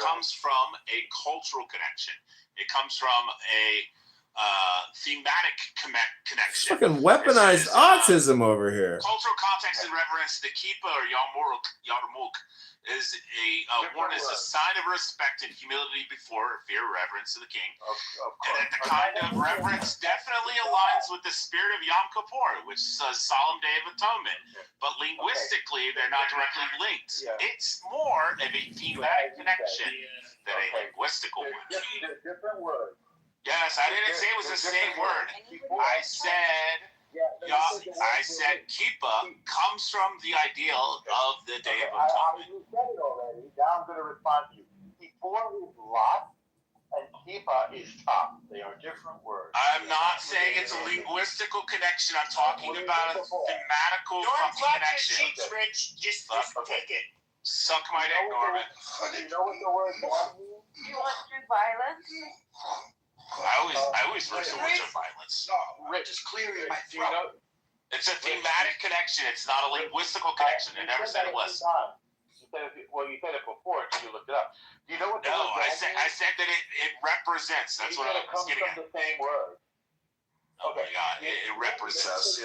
comes from a cultural connection. It comes from a thematic connection. Fucking weaponized autism over here. Cultural context and reverence to the Kippa or Yarmulke is a sign of respect and humility before fear, reverence to the king. And that the kind of reverence definitely aligns with the spirit of Yom Kippur, which is a solemn day of atonement. But linguistically, they're not directly linked. It's more of a thematic connection than a linguistical one. Different words. Yes, I didn't say it was the same word. I said Kippa comes from the ideal of the Day of Atonement. You said it already. Now I'm going to respond to you. Kippa is lot, and Kippa is top. They are different words. I'm not saying it's a linguistical connection. I'm talking about a thematical connection. Rich. Just take it. Suck my dick, Norman. Do you know what the word love means? You want through violence? I always refer to words of violence. No, Rich is clearly my throat. It's a thematic connection. It's not a linguistical connection. I never said it was. You said it before until you looked it up. Do you know what the No, word I said that it represents. That's what I was getting at. It comes from the same word. Oh my God, it represents.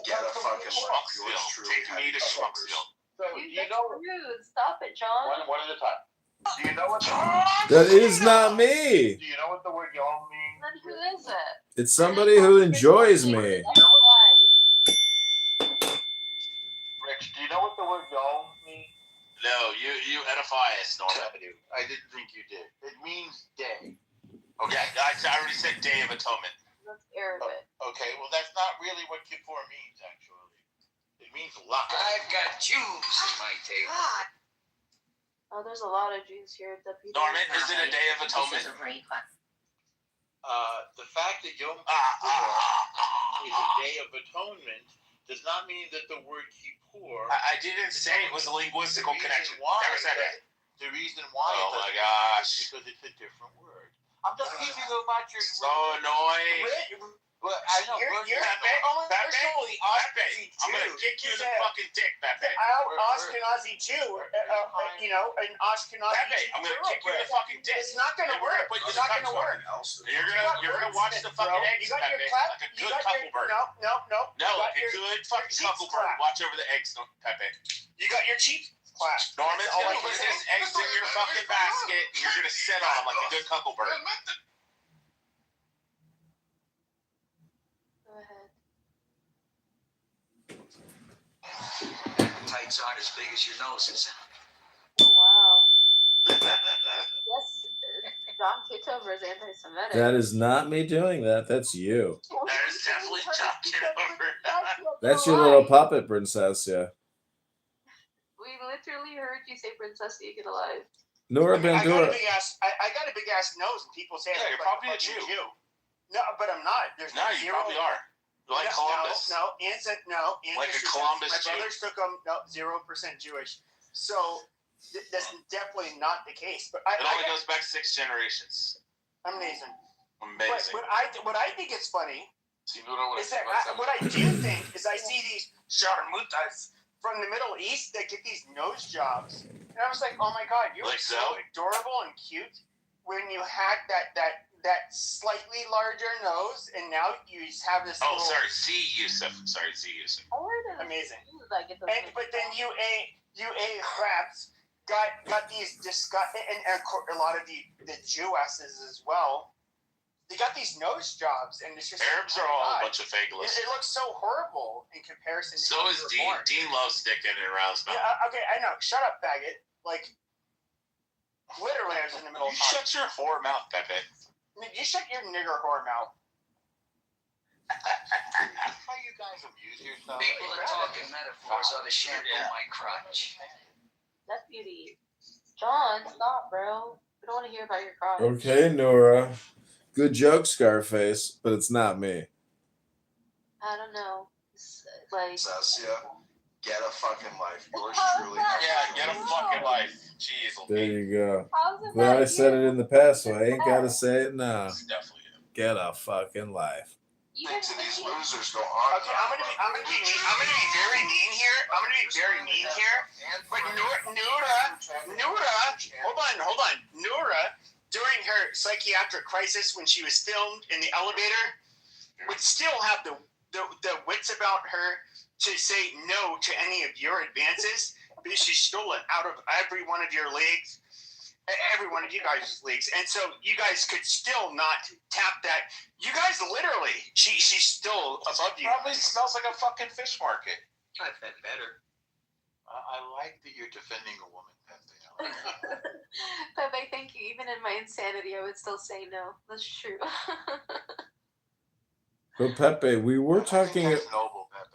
Get a fucking Schmucksville. Take me to Schmucksville. So You know, rude. Stop it, John. one at a time. Do you know what That is not me. Do you know what the word yom means? Then who is it? It's somebody who enjoys me. Rich, do you know what the word yom means? No, you edify us, Norman. I didn't think you did. It means day. Okay, I already said Day of Atonement. That's Arabic. Okay, well that's not really what Kippur means actually. It means a lot. I've got Jews in my table. Oh, there's a lot of Jews here. Norman, is it a Day of Atonement? The fact that Yom Kippur is a day of atonement does not mean that the word Kippur. I didn't say it was a linguistical connection. Never said that. The reason why Oh my gosh. is because it's a different word. I'm just teaching you about your So annoying. But I know. Pepe, I'm going to kick you in the fucking dick, Pepe. Ashkenazi Jew, an Ashkenazi Pepe, I'm going to kick you in the fucking dick. It's not going to work. It's not going to work. You're gonna watch the fucking eggs, Pepe, like a good cucklebird. No, like a good fucking cucklebird. Watch over the eggs, Pepe. You got your cheeks class. Norman's gonna put his eggs in your fucking basket, and you're gonna sit on them like a good cucklebird. Go ahead. Tights aren't as big as your noses. Oh, wow. Yes, John Kitover is anti-Semitic. That is not me doing that. That's you. That is definitely John Kitover. That's your little puppet princess, yeah. We literally heard you say Princess Egan alive. Nora I got Bandura. a big ass nose, and people say Yeah, you're probably a Jew. No, but I'm not. There's No, you probably are. You're like Columbus. No, Like a Columbus My Jew. brothers took them. No, 0% Jewish. So that's definitely not the case. But It only goes back 6 generations. amazing. Amazing. But what I think is funny See, you know is that what I do think is I see these sharmutas from the Middle East that get these nose jobs, and I was like, oh my God, you were Like so so? adorable and cute when you had that slightly larger nose, and now you just have this. Oh, little, sorry, Z Yusuf. Sorry, Z Yusuf. I wonder Amazing. I get those But then you crabs got these and a lot of the Jewesses as well. They got these nose jobs, and it's just Arabs are all a bunch of fageless. It looks so horrible in comparison to So is Dean. born. Dean loves sticking it around his mouth. Yeah, okay, I know. Shut up, faggot. Like, literally, I was in the middle You of shut your whore mouth, Pepe. You shut your nigger whore mouth. How you guys abuse yourself? People that talk in metaphors are the shampoo my crotch. Deputy. John, stop, bro. We don't want to hear about your crotch. Okay, Nora. Good joke, Scarface, but it's not me. I don't know. It's like. Sasia, get a fucking life. Yours truly. Yeah, get a fucking life. Jeez, There you go. How's it Glad I that said you- it in the past, so I ain't got to say it now. It's definitely him. Get a fucking life. things that these losers go on. Okay, I'm gonna be very mean here. But Noura, hold on. Noura, during her psychiatric crisis when she was filmed in the elevator, would still have the wits about her to say no to any of your advances because she's stolen out of every one of your leagues, every one of you guys' leagues, and so you guys could still not tap that. You guys literally, she's still above you. Probably smells like a fucking fish market. I've had better. I like that you're defending a woman, Pepe. Pepe, thank you. Even in my insanity, I would still say no. That's true. But Pepe, we were talking. I think that's noble, Pepe.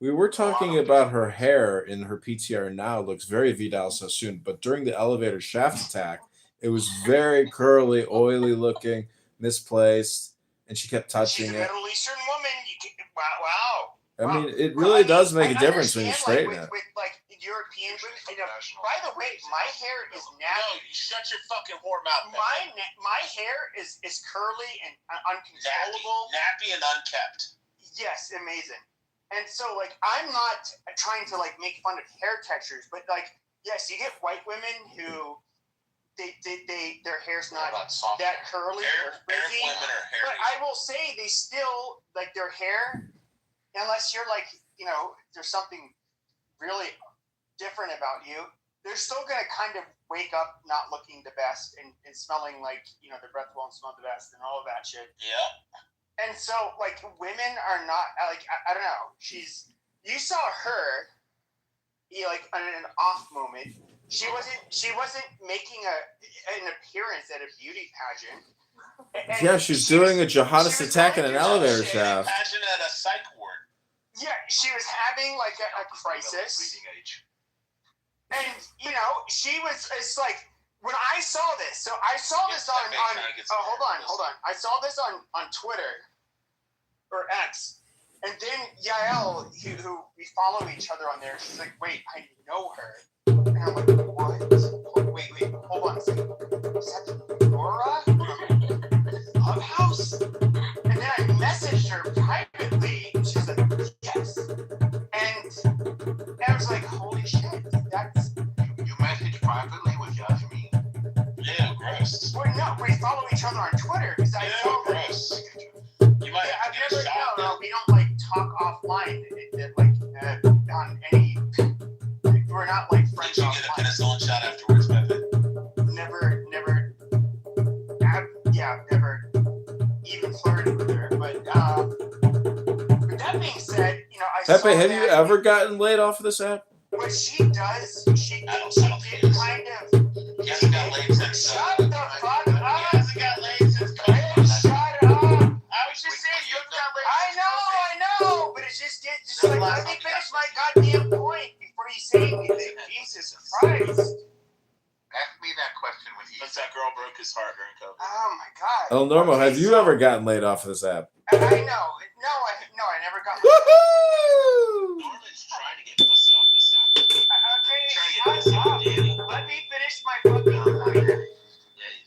We were talking about her hair in her PTR now. It looks very Vidal Sassoon, but during the elevator shaft attack, it was very curly, oily looking, misplaced, and she kept touching She's a it. Middle Eastern woman. Wow. I mean, it really does make a difference when you straighten it. With like European women. By the way, my hair is No, nappy. you shut your fucking whore mouth. My hair is curly and uncontrollable. Nappy and unkept. Yes, amazing. And so, like, I'm not trying to like make fun of hair textures, but like, yes, you get white women who their hair's not that curly or frizzy. Arab women are hairy. But I will say they still like their hair, unless you're like, there's something really different about you. They're still gonna kind of wake up not looking the best and smelling like their breath won't smell the best and all of that shit. Yeah. And so, like, women are not, like, I don't know. You saw her, like, on an off moment. She wasn't making an appearance at a beauty pageant. And Yeah, she's doing a jihadist attack in an elevator shaft. Imagine at a psych ward. Yeah, she was having, like, a crisis. Bleeding age. And, it's like, when I saw this, so I saw this on hold on. I saw this on Twitter or X, and then Yael, who we follow each other on there, she's like, wait, I know her. And I'm like, what? Wait, hold on a second. Is that Nora from Clubhouse? And then I messaged her privately, and she's like, yes. And I was like, holy shit, that's... You message privately with Yasmin? Yeah, gross. Well, no, we follow each other on Twitter because I know her. Gross. You might I've have to get a shot. no, we don't like talk offline. On any, we're not like friends Did you get a offline. penicillin shot afterwards, Pepe? Never, never even flirted with her. But that being said, I Pepe, saw have you that- ever gotten laid off of this app? What she does, she I don't think did kind of. He hasn't got laid since. Shut the fuck He up! hasn't got laid since Hey, COVID. shut up! I was just saying you haven't got laid. I know, but it's just like, let me finish my goddamn point before you say anything. Jesus Christ! Ask me that question when he... Since that girl broke his heart during COVID. Oh my God. El Normo, Okay, have you so- ever gotten laid off of this app? I know. No, I never got. Woohoo! Norman's trying to get pussy off this app. Okay, Trying to get shut pussy up. off Danny. Let me finish my fucking point. Yeah, you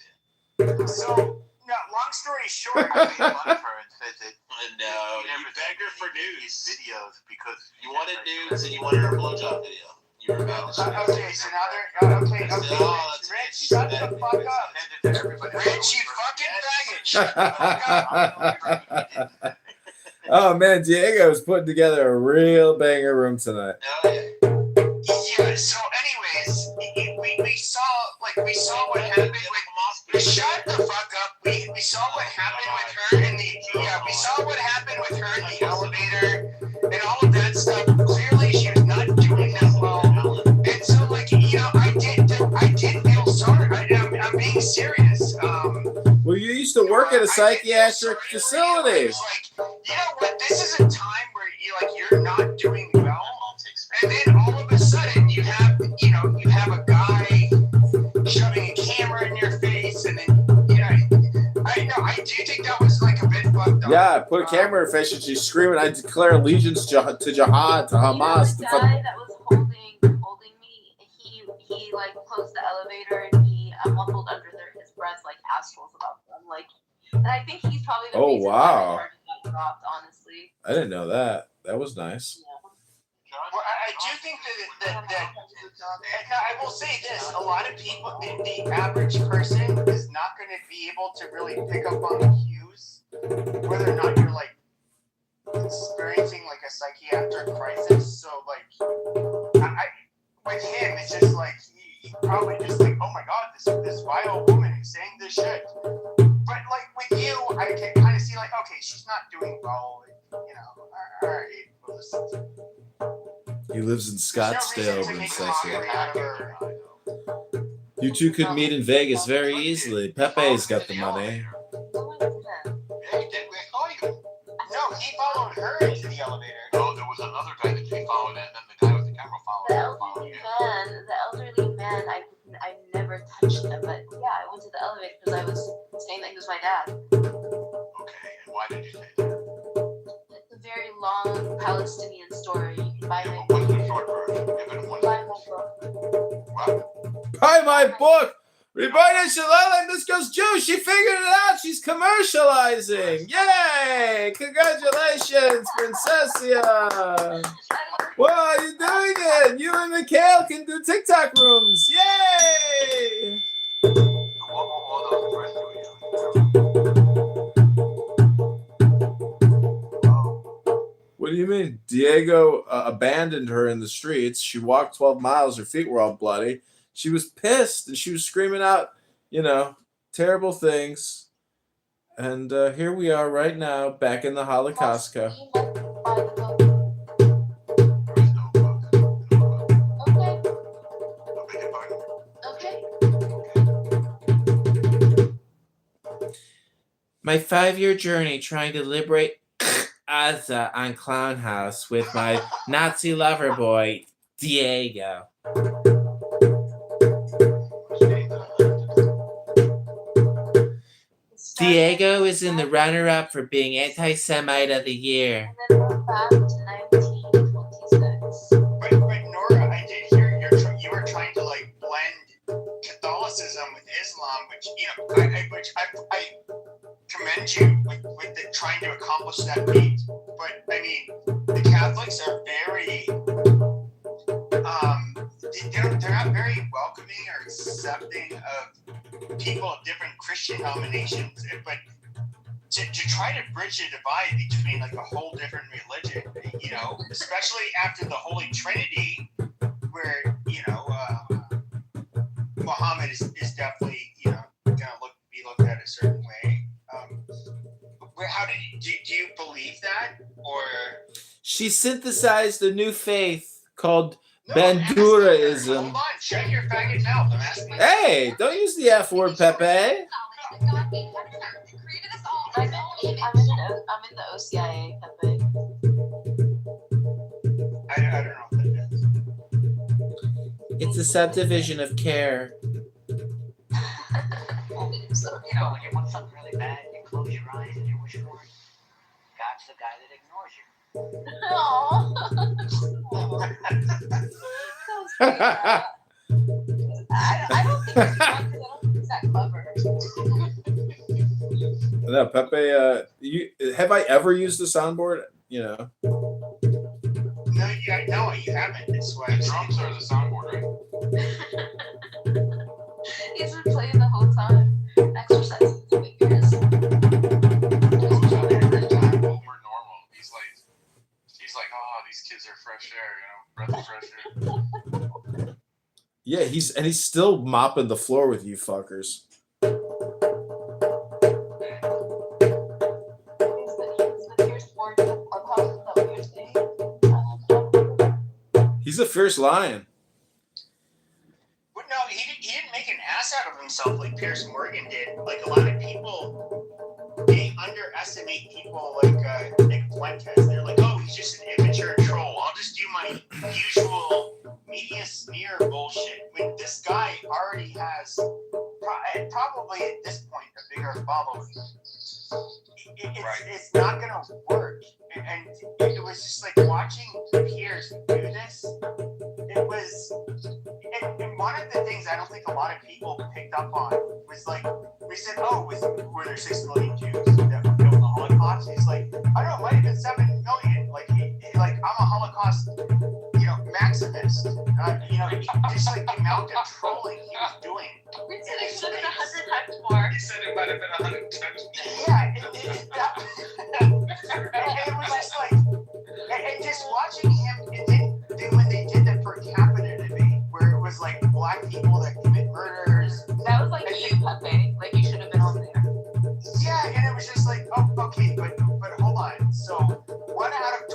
did. So, no, long story short, I made fun of her and said that No, you begged her for these news. videos because You wanted nudes and you wanted her blowjob video. You were about to okay, so now they're okay. Rich, shut the fuck up. send it to everybody. Rich, you fucking faggot. Shut the fuck up. Oh man, Diego's putting together a real banger room tonight. Oh, yeah. Yeah. So, anyways, we saw what happened with. Shut the fuck up. We saw what happened with her in the. Yeah, we saw what happened with her in the elevator and all of that stuff. Clearly, she was not doing that well. And so, like, I did feel sorry. I'm being serious. Well, you used to work at a psychiatric facility. It's like, you know what? This is a time where you're not doing well, and then all of a sudden you have a guy shoving a camera in your face, and then I do think that was like a bit fucked up. Yeah, put a camera in her face and she's screaming, "I declare allegiance to jihad, to Hamas." The guy that was holding me, he like closed the elevator and he mumbled under his breath like assholes about them, like. And I think he's probably the Oh, reason wow. why I started dropped, honestly. I didn't know that. That was nice. Yeah. Well, I do think that I will say this: a lot of people, the average person is not going to be able to really pick up on the cues, whether or not you're like experiencing like a psychiatric crisis. So like, I with him, it's just like he probably just like, oh my god, this vile woman is saying this shit. But like with you, I can kind of see like, okay, she's not doing well. You know, all right, well, listen. He lives in Scottsdale, Princess. You two could meet in Vegas very easily. Pepe's got the money. No, he followed her into the elevator. No, there was another guy that she followed, and then the guy with the camera followed him. The elderly man, I never touched him, but yeah, I went to the elevator because I was saying that he was my dad. Okay, and why did you say that? It's a very long Palestinian story. You can buy Yeah, my but what's the short version? Give it one. buy my book. What? Buy my book! Rebina Shalala, this goes Jew. She figured it out. She's commercializing. Yay! Congratulations, Princessia. Well, you're doing it. You and Mikhail can do TikTok rooms. Yay! So what else the rest of you? What do you mean? Diego abandoned her in the streets. She walked 12 miles. Her feet were all bloody. She was pissed and she was screaming out, terrible things. And here we are right now, back in the Holocaustka. There is no book. Okay. I beg your pardon? Okay. My 5-year journey trying to liberate Gaza on Clown House with my Nazi lover boy, Diego. Diego is in the runner-up for being Anti-Semite of the Year. And then we're back to 1926. But Nora, I did hear you were trying to like blend Catholicism with Islam, which I commend you with trying to accomplish that feat. But I mean, the Catholics are very they're not very welcoming or accepting of people of different Christian denominations. But to try to bridge the divide between like a whole different religion, especially after the Holy Trinity, where Muhammad is definitely gonna be looked at a certain way. How do you believe that, or She synthesized a new faith called no, Banduraism. Hold on, shut your faggot mouth. I'm asking. Hey, don't use the F word, Pepe. I'm in the OCIA, Pepe. I don't know what that is. It's a subdivision of care. So, When you want something really bad, you close your eyes and you wish for it. God's the guy that ignores you. I don't think it's fun because I don't think it's that clever. No, Pepe, have I ever used the soundboard? No, you haven't. That's why The drums are the soundboard, right? He's been playing the whole time, exercising his fingers. Those out there every time, Homer normal. He's like, oh, these kids are fresh air, breath of fresh air. Yeah, he's still mopping the floor with you fuckers. He's a fierce lion. But no, he didn't make an ass out of himself like Pierce Morgan did. Like a lot of people, they underestimate people like Nick Fuentes. They're like, oh, he's just an immature troll. I'll just do my usual media smear bullshit. When this guy already has probably at this point a bigger following. It's not gonna work. And it was just like watching Pierce do this. It was, and one of the things I don't think a lot of people picked up on was like, we said, were there 6 million Jews that were killed in the Holocaust? watched. He's like, I don't know, it might have been 7 million. Like, like I'm a Holocaust, maximist. Just like the amount of trolling he was doing. We said it should have been 100 times more. He said it might have been 100 times. Yeah, it was just like, and just watching him, it didn't do when they did the per capita debate, where it was like black people that commit murders. That was like you, Pepe. Like you should have been on there. Yeah, and it was just like, oh, okay, but hold on. So 1 out of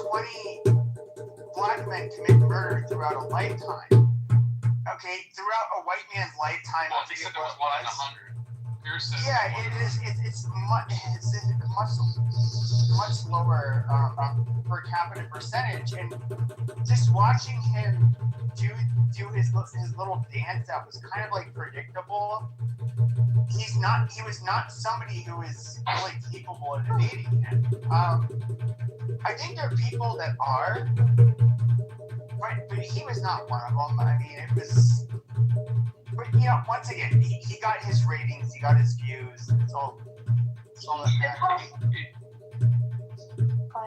20 black men commit murder throughout a lifetime. Okay, throughout a white man's lifetime. Well, they said there was 1 in 100. Yeah, it is. It's much lower per capita percentage, and just watching him do his little dance that was kind of like predictable. He was not somebody who is really capable of debating him. I think there are people that are, right, but he was not one of them. I mean, it was. But once again, he got his ratings, he got his views. It's all that matters.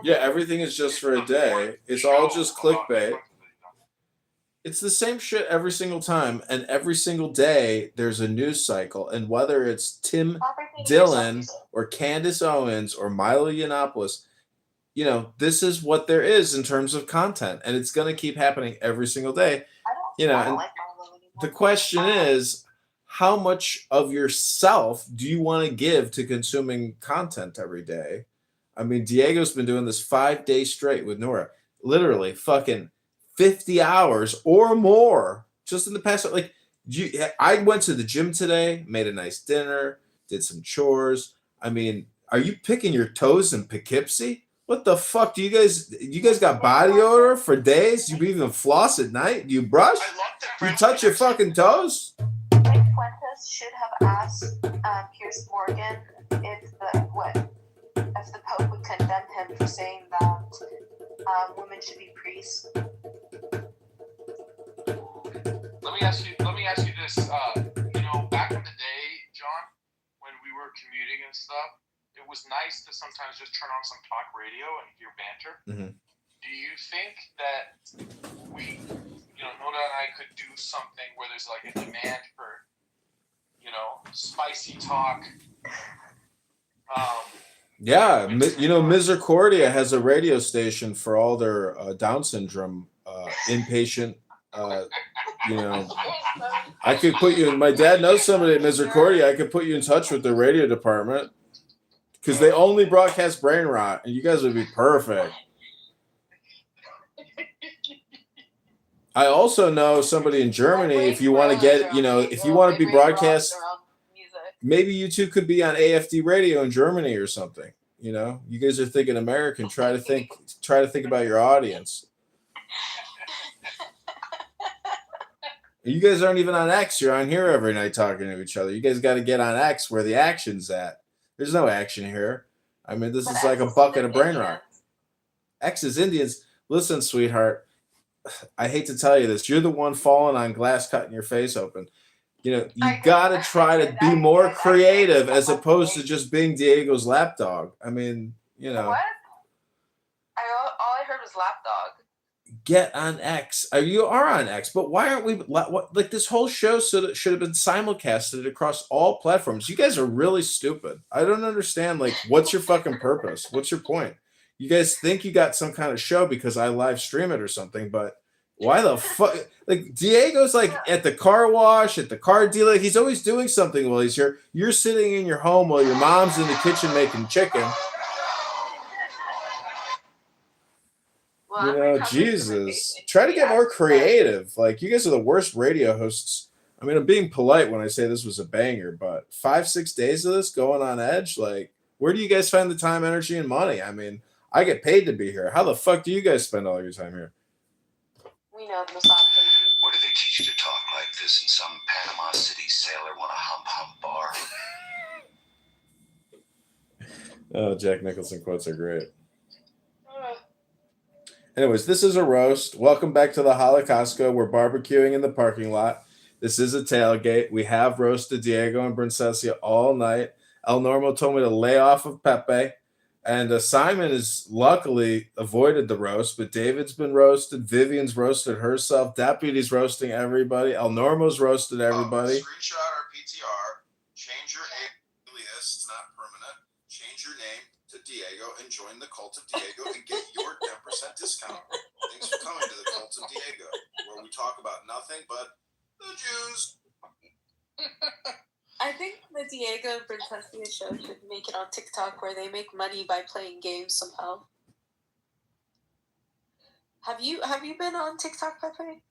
Yeah, everything is just for a day. It's all just clickbait. It's the same shit every single time, and every single day there's a news cycle. And whether it's Tim Dillon or Candace Owens or Milo Yiannopoulos, this is what there is in terms of content, and it's going to keep happening every single day. And the question is, how much of yourself do you want to give to consuming content every day? I mean, Diego's been doing this 5 days straight with Nora, literally fucking 50 hours or more just in the past. Like, I went to the gym today, made a nice dinner, did some chores. I mean, are you picking your toes in Poughkeepsie? What the fuck? Do you guys got body odor for days? You even floss at night? Do you brush? You touch your fucking toes? Mike Fuentes should have asked Piers Morgan if the Pope would condemn him for saying that women should be priests. Let me ask you this. Back in the day, John, when we were commuting and stuff, it was nice to sometimes just turn on some talk radio and hear banter. Mm-hmm. Do you think that we, Noda and I could do something where there's like a demand for, spicy talk? Yeah, Misericordia has a radio station for all their Down syndrome inpatient. I could put you. My dad knows somebody at Misericordia. I could put you in touch with the radio department because they only broadcast brain rot, and you guys would be perfect. I also know somebody in Germany. If you want to get, if you want to be broadcast. Maybe you two could be on AFD radio in Germany or something. You guys are thinking American. Try to think about your audience. You guys aren't even on X. You're on here every night talking to each other. You guys got to get on X where the action's at. There's no action here. I mean, this is like a bucket of brain rot. X is Indians. Listen, sweetheart, I hate to tell you this. You're the one falling on glass, cutting your face open. You got to try to be more creative as opposed to just being Diego's lapdog. I mean, What? All I heard was lapdog. Get on X. You are on X, but why aren't we? Like this whole show should have been simulcasted across all platforms. You guys are really stupid. I don't understand. Like, what's your fucking purpose? What's your point? You guys think you got some kind of show because I live stream it or something, but. Why the fuck? Like, Diego's like at the car wash, at the car dealer. He's always doing something while he's here. You're sitting in your home while your mom's in the kitchen making chicken. Well, Jesus. Try to get more creative. Like, you guys are the worst radio hosts. I mean, I'm being polite when I say this was a banger, but 5-6 days of this going on edge, like, where do you guys find the time, energy, and money? I mean, I get paid to be here. How the fuck do you guys spend all your time here? We know the massage. Where do they teach you to talk like this in some Panama City sailor want a hump bar? Oh, Jack Nicholson quotes are great. Anyways, this is a roast. Welcome back to the Holocaustco. We're barbecuing in the parking lot. This is a tailgate. We have roasted Diego and Princessia all night. El Normo told me to lay off of Pepe. And Simon has luckily avoided the roast, but David's been roasted. Vivian's roasted herself. Deputy's roasting everybody. El Normo's roasted everybody. Screenshot our PTR. Change your alias. It's not permanent. Change your name to Diego and join the cult of Diego and get your 10% discount. Thanks for coming to the cult of Diego, where we talk about nothing but the Jews. I think the Diego and Princessia show should make it on TikTok where they make money by playing games somehow. Have you been on TikTok, Pepe?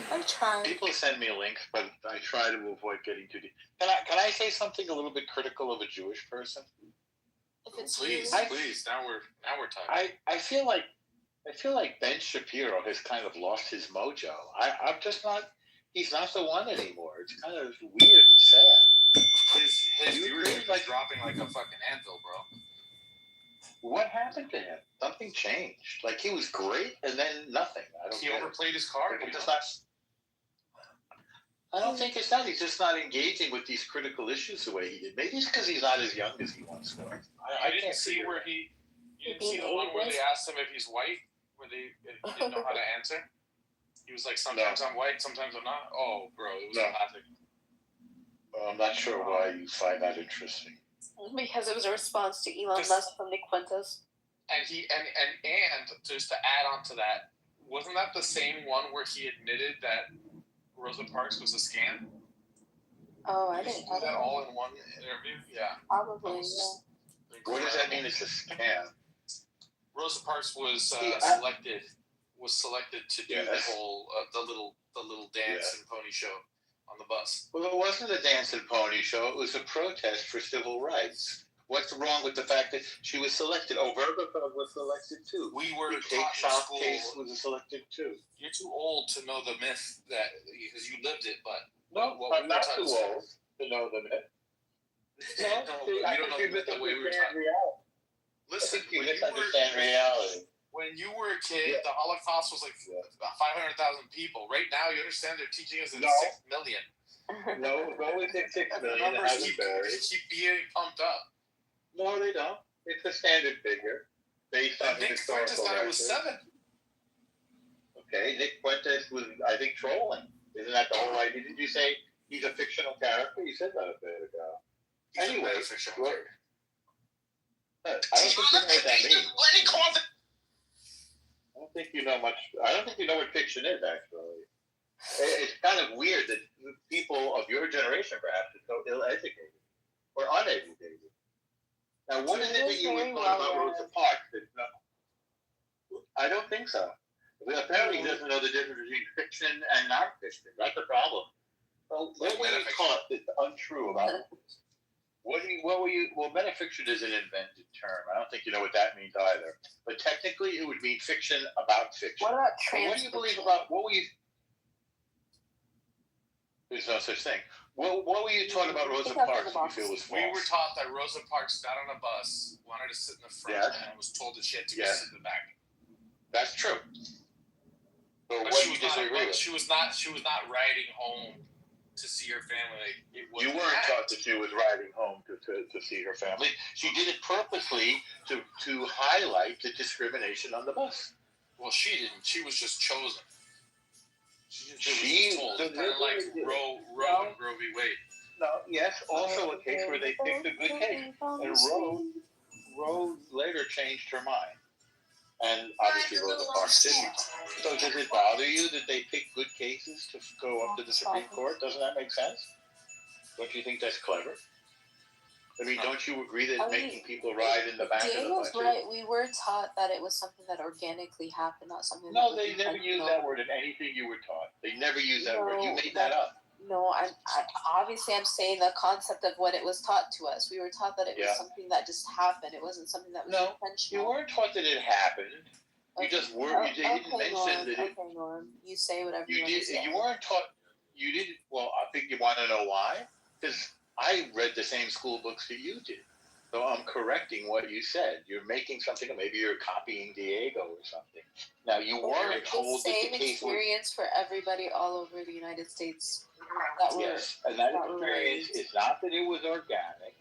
I tried. People send me links, but I try to avoid getting too deep. Can I say something a little bit critical of a Jewish person? If it's Please. Now we're talking. I feel like Ben Shapiro has kind of lost his mojo. I'm just not. He's not the one anymore. It's kind of weird and sad. His viewership is dropping like a fucking anvil, bro. What happened to him? Something changed. Like he was great, and then nothing. He overplayed his card. I don't think it's that. He's just not engaging with these critical issues the way he did. Maybe it's because he's not as young as he once was. I didn't see where you didn't see the one where they asked him if he's white, where he didn't know how to answer. He was like, sometimes I'm white, sometimes I'm not. Oh, bro, it was classic. I'm not sure why you find that interesting. Because it was a response to Elon Musk from Nick Fuentes. And just to add on to that, wasn't that the same one where he admitted that Rosa Parks was a scam? Oh, I didn't know that all in one interview. Yeah, probably. Yeah. What does that mean? It's a scam. Rosa Parks was selected to do the whole the little dance and pony show on the bus. Well, it wasn't a dance and pony show. It was a protest for civil rights. What's wrong with the fact that she was selected? Oh, Verba was selected too. We were taught in school. Case was selected too. You're too old to know the myth because you lived it, but I'm not too old to know the myth. You don't know the way we were talking. Listen, you misunderstand reality. When you were a kid, the Holocaust was like 500,000 people. Right now, you understand they're teaching us in 6 million. No, go with 6 million. The numbers keep being pumped up. No, they don't. It's a standard figure based on Nick Fuentes thought it was 7. Okay, Nick Fuentes was, I think, trolling. Isn't that the whole idea? Did you say he's a fictional character? You said that a bit ago. Anyway, a fictional character. I don't think you know what that means. I don't think you know much. I don't think you know what fiction is, actually. It's kind of weird that people of your generation, perhaps, are so ill-educated or uneducated. Now, what is it that you would thought about Rosa Parks? I don't think so. Apparently, he doesn't know the difference between fiction and non-fiction. That's the problem. Well, what were you taught that's untrue about it? Well, metafiction is an invented term. I don't think you know what that means either. But technically, it would mean fiction about fiction. What about trans? What do you believe about, there's no such thing. What were you taught about Rosa Parks that you feel was false? We were taught that Rosa Parks got on a bus, wanted to sit in the front, and was told that she had to sit in the back. That's true. So but she was not riding home to see her family. You weren't taught that she was riding home to see her family. She did it purposely to highlight the discrimination on the bus. Well, she didn't. She was just chosen. She was told, kind of like Roe and Roe v. Wade. No, yes, also a case where they picked a good case. And Roe later changed her mind. And obviously Rosa Parks didn't. So does it bother you that they pick good cases to go up to the Supreme Court? Doesn't that make sense? Don't you think that's clever? I mean, don't you agree that making people ride in the back of the bus? Right. We were taught that it was something that organically happened, not something. No, they never used that word in anything you were taught. They never used that word. You made that up. No, I'm saying the concept of what it was taught to us. We were taught that it was something that just happened. It wasn't something that was intentional. You weren't taught that it happened. You just were. You didn't mention that it. Okay, Norm. You say whatever you want to say. You weren't taught. You didn't. Well, I think you want to know why. Because I read the same school books that you did. So I'm correcting what you said. You're making something, maybe you're copying Diego or something. Now, you weren't told that the same case was... experience for everybody all over the United States. Yes, and that experience is not that it was organic.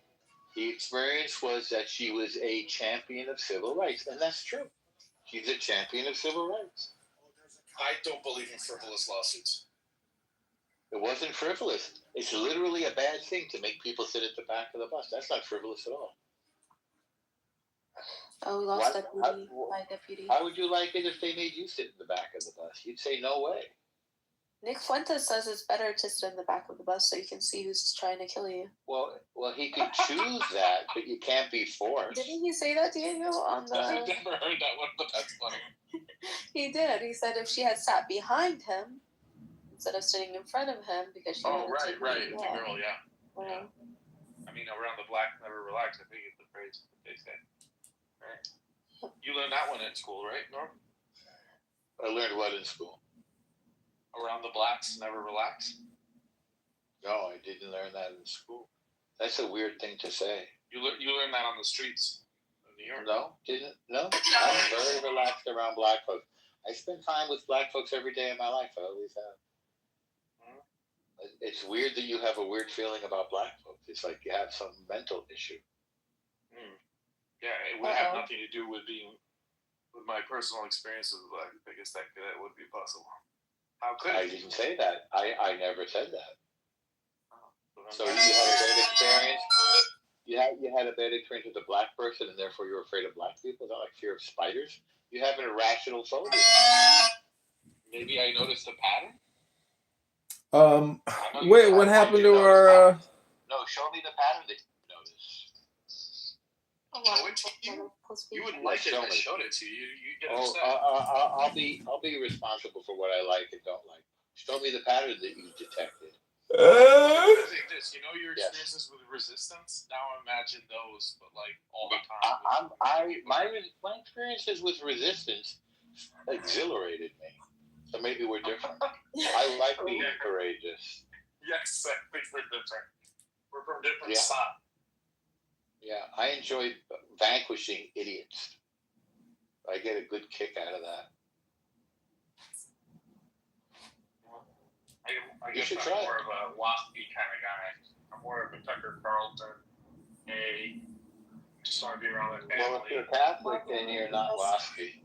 The experience was that she was a champion of civil rights, and that's true. She's a champion of civil rights. I don't believe in frivolous lawsuits. It wasn't frivolous. It's literally a bad thing to make people sit at the back of the bus. That's not frivolous at all. Oh, we lost deputy. Hi, deputy. How would you like it if they made you sit in the back of the bus? You'd say no way. Nick Fuentes says it's better to sit in the back of the bus so you can see who's trying to kill you. Well, he could choose that, but you can't be forced. Didn't he say that, Diego? On the... I've never heard that one, but that's funny. He did. He said if she had sat behind him instead of sitting in front of him because she Oh, wanted right. to be, It's a girl, yeah. Yeah. I mean, around the black never relax, I think is the phrase that they say. Right. You learned that one in school, right, Norm? I learned what in school? Around the blacks never relax? No, I didn't learn that in school. That's a weird thing to say. You learned that on the streets of New York? No, didn't. No, I'm very relaxed around black folks. I spend time with black folks every day of my life. I always have. Mm-hmm. It's weird that you have a weird feeling about black folks. It's like you have some mental issue. Mm. Yeah, it would have nothing to do with my personal experiences with black. I guess that would be possible. How could I didn't say that. I never said that. Oh. So you had a bad experience. You had a bad experience with a black person, and therefore you're afraid of black people. Is that like fear of spiders? You have an irrational phobia. Maybe I noticed a pattern. Wait, what happened to our? No, show me the pattern that you noticed. Show it to you. You wouldn't like it if I showed it to you. You get upset. I'll be responsible for what I like and don't like. Show me the pattern that you detected. I think this. You know your experiences with resistance. Now imagine those, but like all the time. My experiences with resistance exhilarated me. So maybe we're different. I like being courageous. Yes, I think we're different. We're from different sides. Yeah, I enjoy vanquishing idiots. I get a good kick out of that. I guess I'm more of a waspy kind of guy. I'm more of a Tucker Carlson. I just want to be around my family. Well, if you're Catholic, then you're not waspy.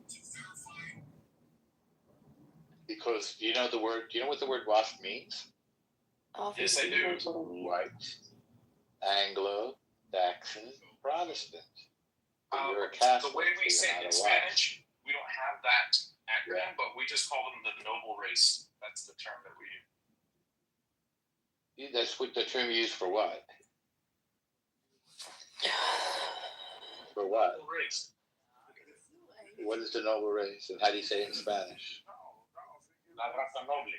Because you know the word. Do you know what the word wasp means? Yes, I do. White, Anglo, Saxon, Protestant. You're a Catholic. The way we say it in Spanish, we don't have that acronym, but we just call them the noble race. That's the term that we use. That's what the term you use for what? For what? Noble race. What is the noble race, and how do you say it in Spanish? La raza noble.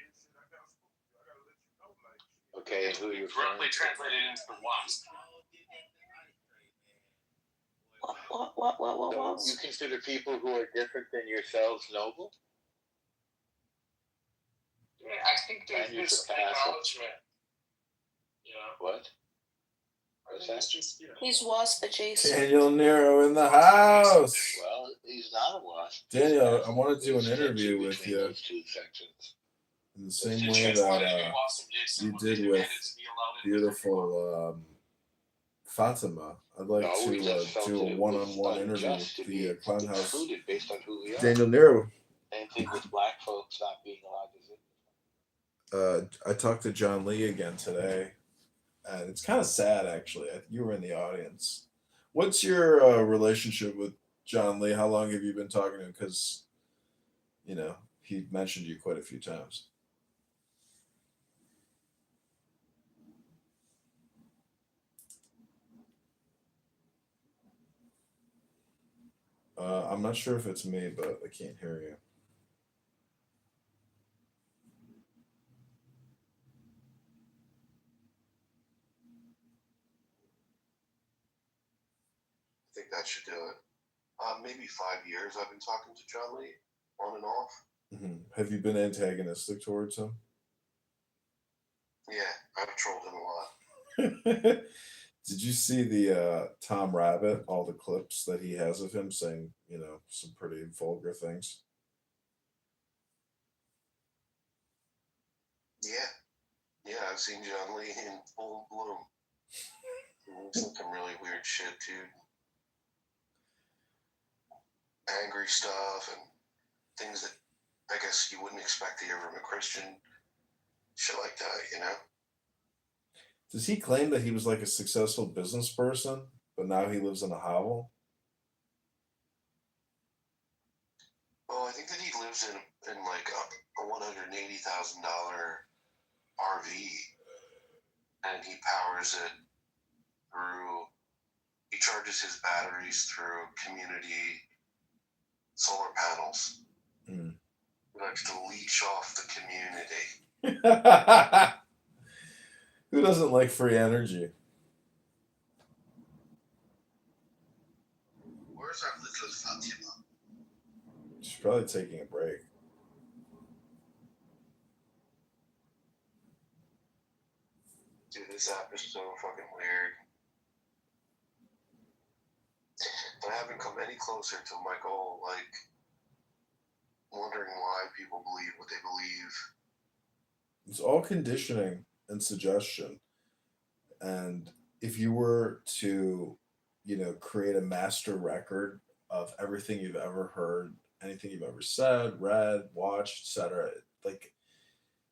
Okay, and who are you Roughly translated into the wasp. What? So you consider people who are different than yourselves noble? Yeah, I think there's this acknowledgement. What? What's that? He's wasp adjacent. Daniel Nero in the house. Well, he's not a wasp. Daniel, I want to do an interview with you Those two sections. in the same way that you did with beautiful Fatima. I'd like to do a one-on-one interview via Clown House. Based on who we are. Daniel Nero. Same thing with black folks not being allowed to visit. I talked to John Lee again today, and it's kind of sad, actually. You were in the audience. What's your relationship with John Lee? How long have you been talking to him? Because, he mentioned you quite a few times. I'm not sure if it's me, but I can't hear you. I think that should do it. Maybe 5 years I've been talking to John Lee, on and off. Mm-hmm. Have you been antagonistic towards him? Yeah, I've trolled him a lot. Did you see the Tom Rabbit, all the clips that he has of him saying, some pretty vulgar things? Yeah, yeah, I've seen John Lee in full bloom. Some really weird shit, dude. Angry stuff and things that I guess you wouldn't expect to hear from a Christian. Shit like that. Does he claim that he was like a successful business person, but now he lives in a hovel? Well, I think that he lives in like a $180,000 RV, and he powers it through. He charges his batteries through community solar panels. Mm. He likes to leech off the community. Who doesn't like free energy? Where's our little Fatima? She's probably taking a break. Dude, this app is so fucking weird. But I haven't come any closer to my goal, like wondering why people believe what they believe. It's all conditioning and suggestion. And if you were to, create a master record of everything you've ever heard, anything you've ever said, read, watched, etc., like,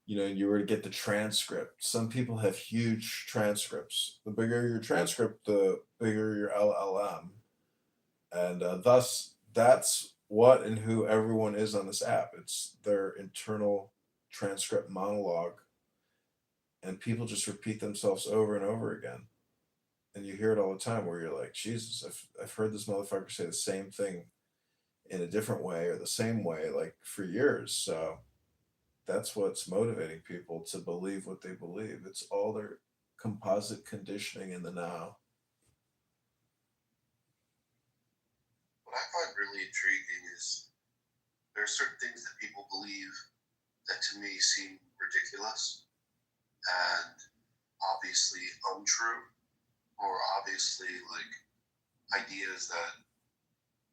you were to get the transcript. Some people have huge transcripts. The bigger your transcript, the bigger your LLM. And thus, that's what and who everyone is on this app. It's their internal transcript monologue. And people just repeat themselves over and over again. And you hear it all the time where you're like, Jesus, I've heard this motherfucker say the same thing in a different way or the same way, like for years. So that's what's motivating people to believe what they believe. It's all their composite conditioning in the now. What I find really intriguing is there are certain things that people believe that to me seem ridiculous and obviously untrue, or obviously like ideas that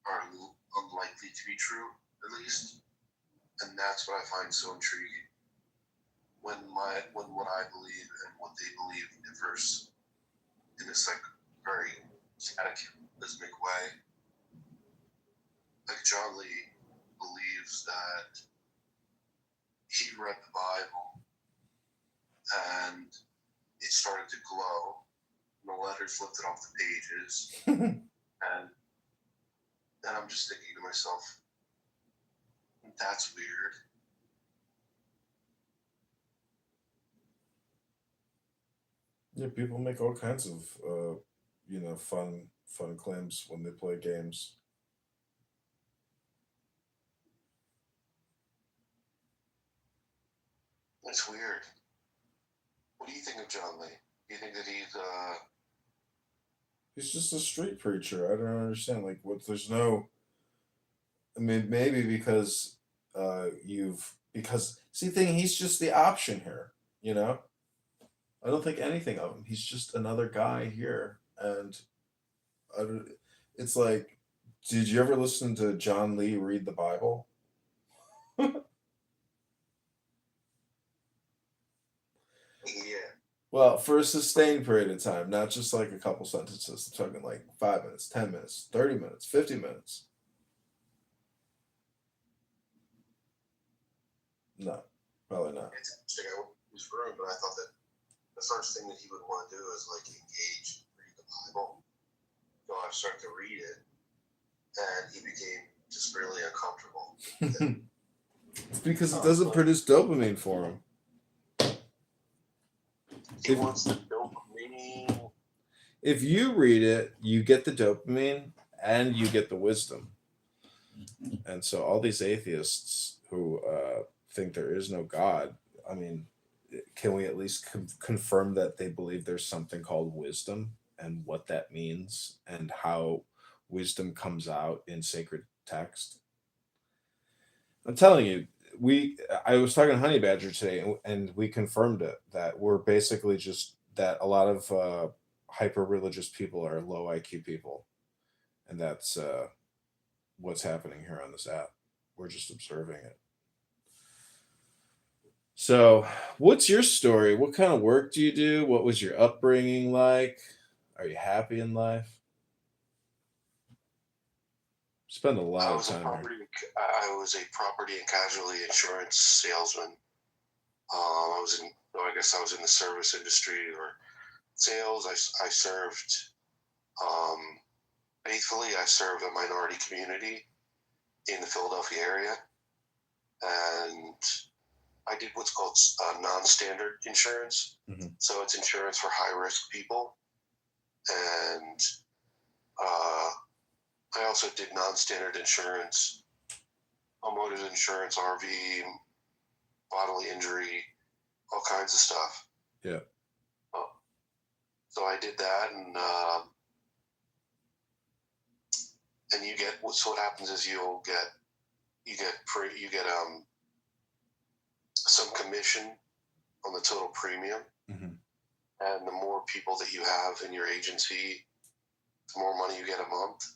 are unlikely to be true, at least. And that's what I find so intriguing. When what I believe and what they believe differs in this like very cataclysmic way. Like John Lee believes that he read the Bible and it started to glow, and the letters lifted off the pages, and then I'm just thinking to myself, that's weird. Yeah, people make all kinds of fun claims when they play games. It's weird. What do you think of John Lee? Do you think that He's just a street preacher. I don't understand. Like, what? There's no. I mean, maybe because he's just the option here. I don't think anything of him. He's just another guy here, and it's like, did you ever listen to John Lee read the Bible? Yeah. Well, for a sustained period of time, not just like a couple sentences. I'm talking like 5 minutes, 10 minutes, 30 minutes, 50 minutes. No, probably not. It's interesting. I was ruined, but I thought that the first thing that he would want to do is like engage, read the Bible. So I started to read it, and he became just really uncomfortable. It's because it doesn't produce dopamine for him. He wants the dopamine. If you read it, you get the dopamine and you get the wisdom. And so all these atheists who think there is no God, I mean, can we at least confirm that they believe there's something called wisdom and what that means and how wisdom comes out in sacred text? I'm telling you, I was talking to Honey Badger today, and we confirmed it, that we're basically just that a lot of hyper religious people are low IQ people, and that's what's happening here on this app. We're just observing it. So, what's your story? What kind of work do you do? What was your upbringing like? Are you happy in life? Spend a lot of time here. I was a property and casualty insurance salesman. I guess I was in the service industry or sales. I served faithfully. I served a minority community in the Philadelphia area, and I did what's called non-standard insurance. Mm-hmm. So it's insurance for high-risk people, and I also did non-standard insurance, automotive insurance, RV, bodily injury, all kinds of stuff. Yeah. So I did that, and you get, so what happens is you get some commission on the total premium, mm-hmm. and the more people that you have in your agency, the more money you get a month.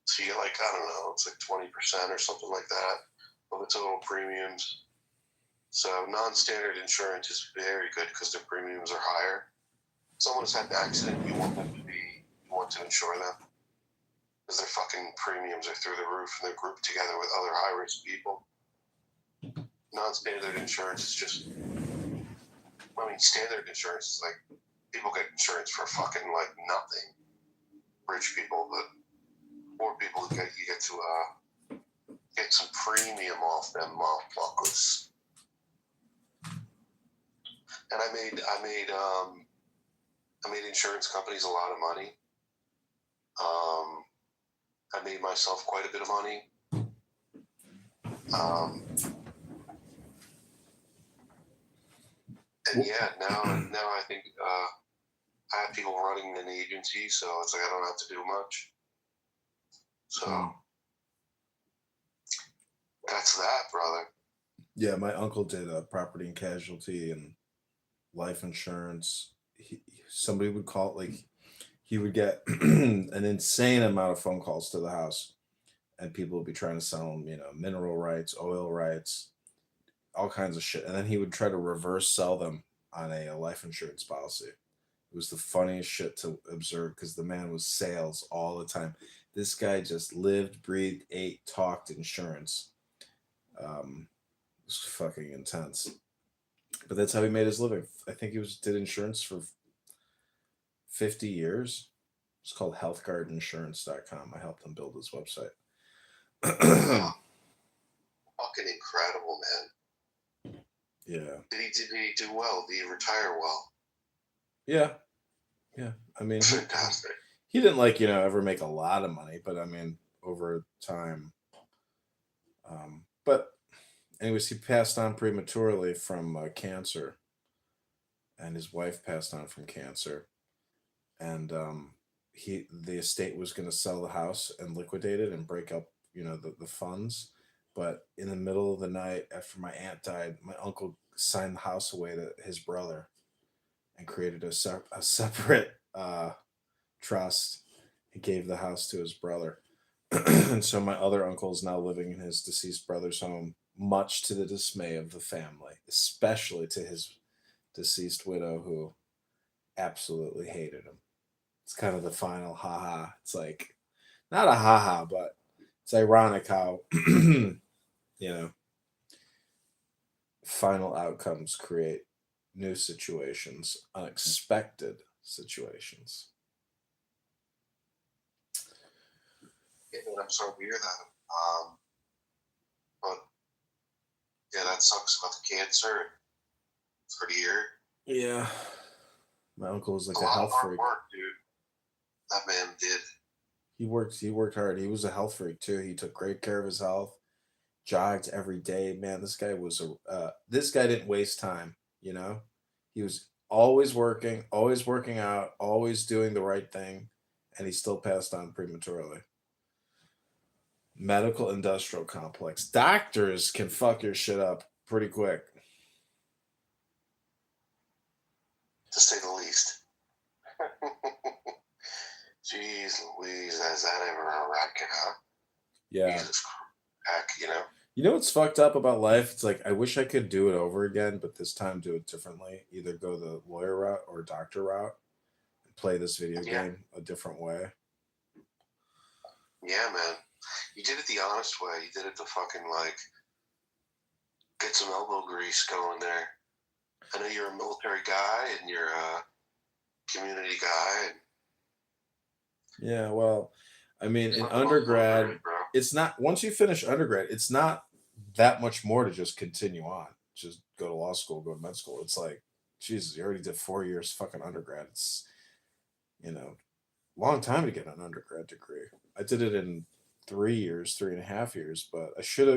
So you get like, I don't know, it's like 20% or something like that of the total premiums. So non-standard insurance is very good because their premiums are higher. If someone has had an accident, you want to insure them because their fucking premiums are through the roof and they're grouped together with other high-risk people. Non-standard insurance is just, standard insurance is like, people get insurance for fucking like nothing. Rich people, but poor people, you get to get some premium off them motherfuckers. And I made insurance companies a lot of money. I made myself quite a bit of money. And yeah, now I think I have people running an agency, so it's like I don't have to do much. So that's that, brother. Yeah, my uncle did property and casualty and life insurance. Somebody would call it, like, he would get an insane amount of phone calls to the house, and people would be trying to sell him, mineral rights, oil rights, all kinds of shit. And then he would try to reverse sell them on a life insurance policy. It was the funniest shit to observe because the man was sales all the time. This guy just lived, breathed, ate, talked insurance. It was fucking intense. But that's how he made his living. I think he did insurance for 50 years. It's called healthguardinsurance.com. I helped him build his website. Fucking incredible, man. Yeah. Did he do well? Did he retire well? Yeah. Yeah. I mean, fantastic. He didn't ever make a lot of money, but I mean, over time. But anyways, he passed on prematurely from cancer, and his wife passed on from cancer, and the estate was going to sell the house and liquidate it and break up the funds. But in the middle of the night, after my aunt died, my uncle signed the house away to his brother and created a separate trust and gave the house to his brother. And so my other uncle is now living in his deceased brother's home, much to the dismay of the family, especially to his deceased widow, who absolutely hated him. It's kind of the final haha. It's like, not a haha, but it's ironic how, final outcomes create new situations, unexpected situations. I'm sorry to hear that. But yeah, that sucks about the cancer. Sorry to hear. Yeah. My uncle was like a hard health freak. Work, dude. That man did. He worked hard. He was a health freak too. He took great care of his health. Jogged every day. Man, this guy didn't waste time, He was always working out, always doing the right thing, and he still passed on prematurely. Medical industrial complex. Doctors can fuck your shit up pretty quick. To say the least. Jeez Louise, is that ever a racket, huh? Yeah. Jesus heck, you know? You know what's fucked up about life? It's like I wish I could do it over again, but this time do it differently. Either go the lawyer route or doctor route and play this video game a different way. Yeah, man. You did it the honest way. You did it the fucking, like, get some elbow grease going there. I know you're a military guy and you're a community guy. Yeah, well, I mean, in undergrad, it's not, once you finish undergrad, it's not that much more to just continue on. Just go to law school, go to med school. It's like, Jesus, you already did 4 years fucking undergrad. It's, long time to get an undergrad degree. I did it in 3 years, 3.5 years, but I should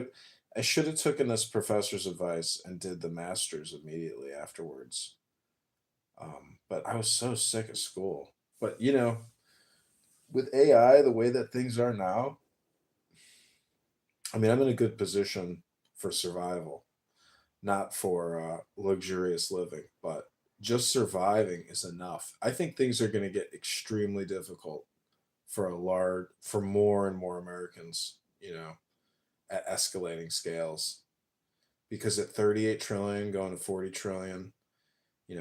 have taken this professor's advice and did the master's immediately afterwards. But I was so sick of school. But with AI, the way that things are now, I mean, I'm in a good position for survival, not for luxurious living, but just surviving is enough. I think things are going to get extremely difficult for more and more Americans, at escalating scales. Because at 38 trillion going to 40 trillion,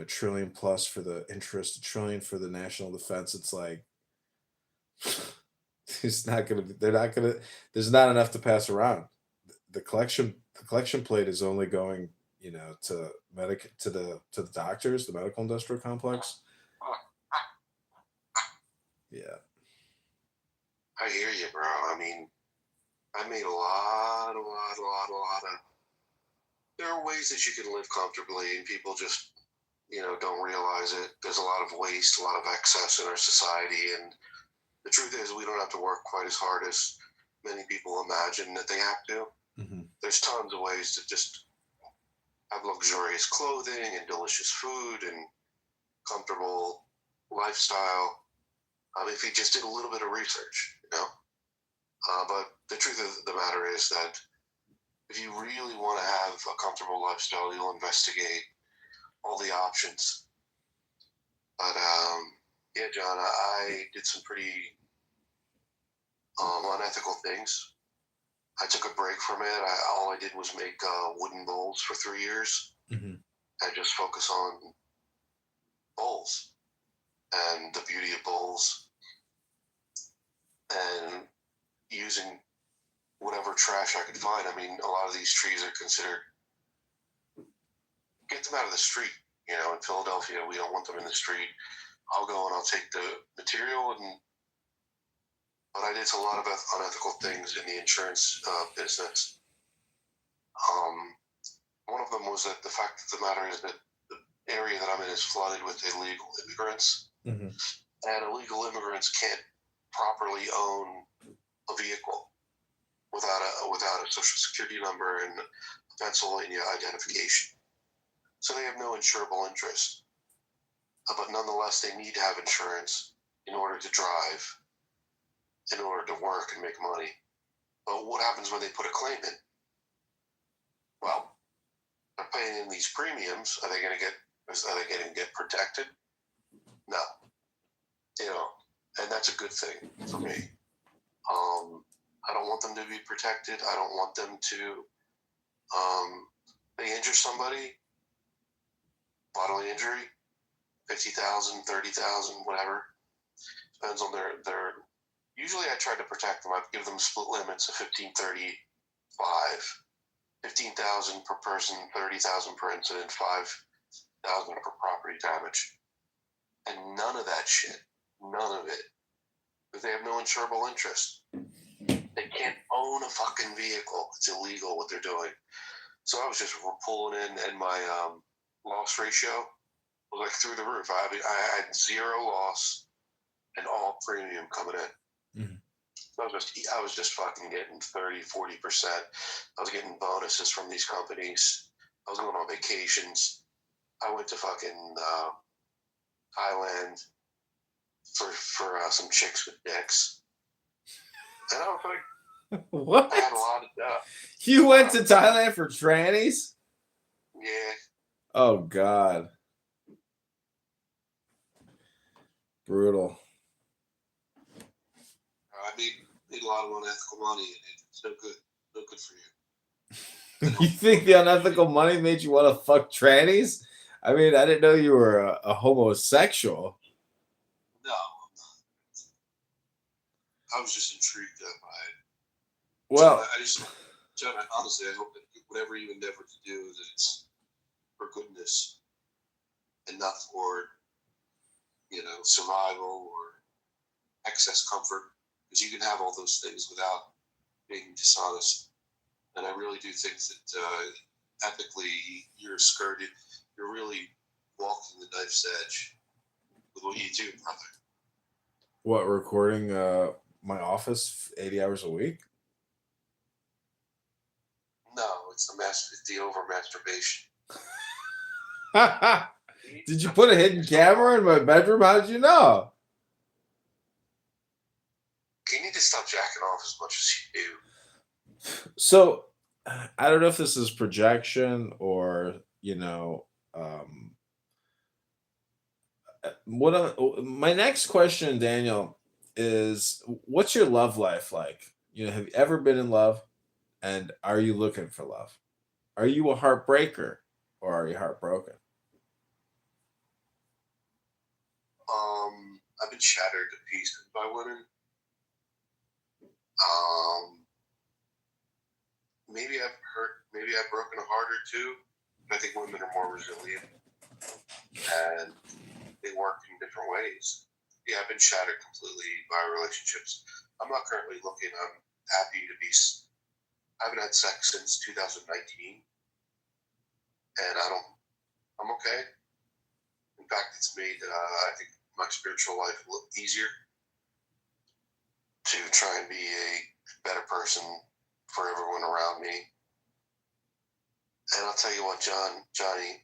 trillion plus for the interest, a trillion for the national defense, it's like there's not enough to pass around. The collection plate is only going, to the doctors, the medical industrial complex. Yeah. I hear you, bro. I mean, I made a lot of. There are ways that you can live comfortably, and people just, don't realize it. There's a lot of waste, a lot of excess in our society, and the truth is, we don't have to work quite as hard as many people imagine that they have to. Mm-hmm. There's tons of ways to just have luxurious clothing and delicious food and comfortable lifestyle. If you just did a little bit of research, But the truth of the matter is that if you really want to have a comfortable lifestyle, you'll investigate all the options. But yeah, John, I did some pretty unethical things. I took a break from it. All I did was make wooden bowls for 3 years. Mm-hmm. And just focus on bowls and the beauty of bowls and using whatever trash I could find. I mean, a lot of these trees are considered, get them out of the street. In Philadelphia, we don't want them in the street. I'll go and I'll take the material, but I did a lot of unethical things in the insurance business. One of them was that the fact of the matter is that the area that I'm in is flooded with illegal immigrants. Mm-hmm. And illegal immigrants can't properly own a vehicle without a social security number and a Pennsylvania identification. So they have no insurable interest. But nonetheless, they need to have insurance in order to drive, in order to work and make money. But what happens when they put a claim in? Well, they're paying in these premiums. Are they going to get protected? No. And that's a good thing for me. I don't want them to be protected. I don't want them to, they injure somebody, bodily injury, 50,000, 30,000, whatever. Depends on their, usually I try to protect them. I give them split limits of 15, 30, 5. 15,000 per person, 30,000 per incident, 5,000 per property damage. And none of that shit, none of it, because they have no insurable interest. They can't own a fucking vehicle. It's illegal what they're doing. So I was just pulling in, and my loss ratio was like through the roof. I mean, I had zero loss and all premium coming in. Mm-hmm. I was just fucking getting 30, 40%. I was getting bonuses from these companies. I was going on vacations. I went to fucking Thailand for some chicks with dicks. And I was like, what? I had a lot of stuff. You went to Thailand for trannies? Yeah. Oh, God. Brutal. I made a lot of unethical money, and it's no good. No good for you. You think the unethical money made you want to fuck trannies? I mean, I didn't know you were a homosexual. No, I'm not. I was just intrigued by it. Well, John, honestly, I hope that whatever you endeavor to do, that it's for goodness and not for, survival or excess comfort. Because you can have all those things without being dishonest. And I really do think that ethically, you're skirted. You're really walking the knife's edge with what you do, brother. what, recording my office 80 hours a week? No, it's the over masturbation. Did you put a hidden camera in my bedroom? How did you know? You need to stop jacking off as much as you do. So, I don't know if this is projection or, my next question, Daniel, is what's your love life like? Have you ever been in love? And are you looking for love? Are you a heartbreaker or are you heartbroken? I've been shattered to pieces by women. Maybe I've broken a heart or two. But I think women are more resilient and they work in different ways. Yeah, I've been shattered completely by relationships. I'm not currently looking. I'm happy to be. I haven't had sex since 2019, and I'm okay. In fact, it's made I think my spiritual life a little easier to try and be a better person for everyone around me. And I'll tell you what, Johnny,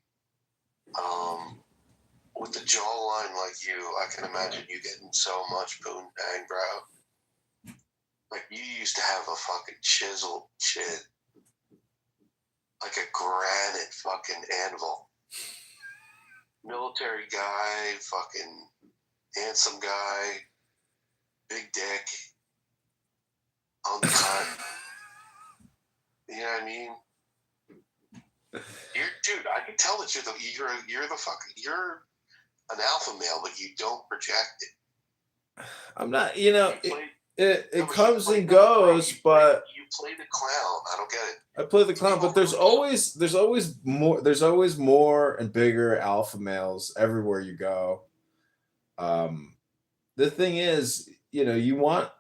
with the jawline like you, I can imagine you getting so much poon bang, bro. Like, you used to have a fucking chiseled chin. Like a granite fucking anvil. Military guy, fucking handsome guy, big dick, on the cut. You know what I mean? Dude, I can tell that you're an alpha male, but you don't project it. I'm not, it comes and goes, but you play the clown. I don't get it. I play the clown, but there's always more and bigger alpha males everywhere you go. The thing is, you want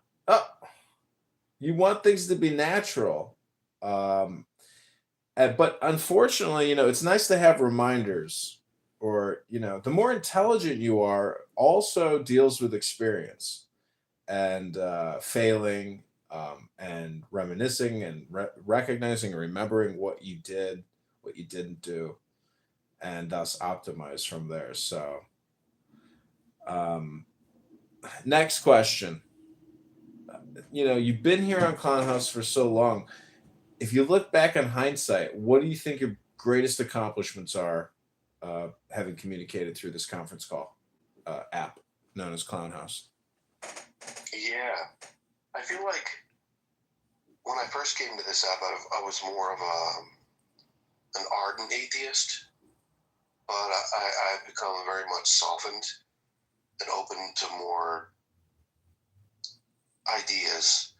things to be natural. But unfortunately, it's nice to have reminders, or, the more intelligent you are also deals with experience and failing, and reminiscing and recognizing and remembering what you did, what you didn't do, and thus optimize from there. So, next question. You've been here on Clown House for so long. If you look back on hindsight, what do you think your greatest accomplishments are, having communicated through this conference call app known as Clown House? Yeah. I feel like when I first came to this app, I was more of an ardent atheist, but I've become very much softened and open to more ideas.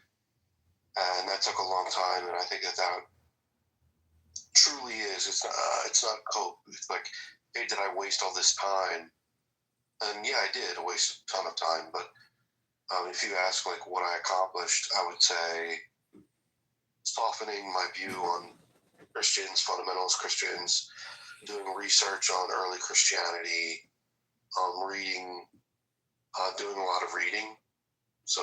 And that took a long time, and I think that truly is. It's not cope. It's like, hey, did I waste all this time? And yeah, I did. I wasted a ton of time. But if you ask like what I accomplished, I would say softening my view on Christians, fundamentalist Christians, doing research on early Christianity, reading, doing a lot of reading. So